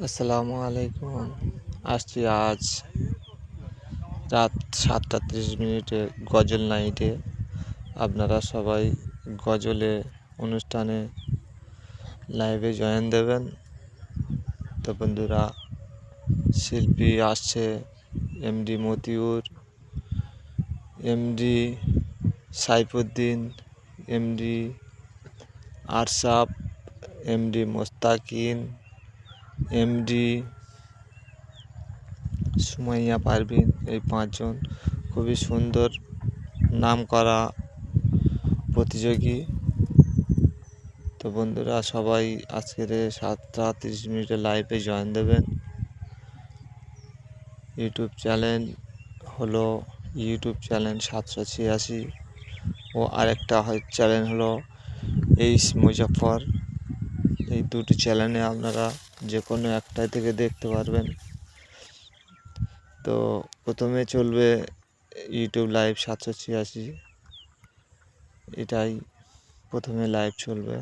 আসসালামু আলাইকুম। আসছি আজ রাত 7:30 গজল নাইটে। আপনারা সবাই গজলে অনুষ্ঠানে লাইভে জয়েন দেবেন। তো বন্ধুরা, শিল্পী আসছে MD Motiur, MD Saifuddin, MD Arshab, MD Mostakin, MD Sumaiya Parvin. এই পাঁচজন খুবই সুন্দর নাম করা প্রতিযোগী। তো বন্ধুরা, সবাই আজকের 7:30 লাইভে জয়েন দেবেন। ইউটিউব চ্যানেল 786, ও আরেকটা চ্যানেল হলো এইচ মুজাফর। এই দুটি চ্যানেলে আপনারা যে কোনো একটাই থেকে দেখতে পারবেন। তো প্রথমে চলবে ইউটিউব লাইভ 786, এটাই প্রথমে লাইভ চলবে।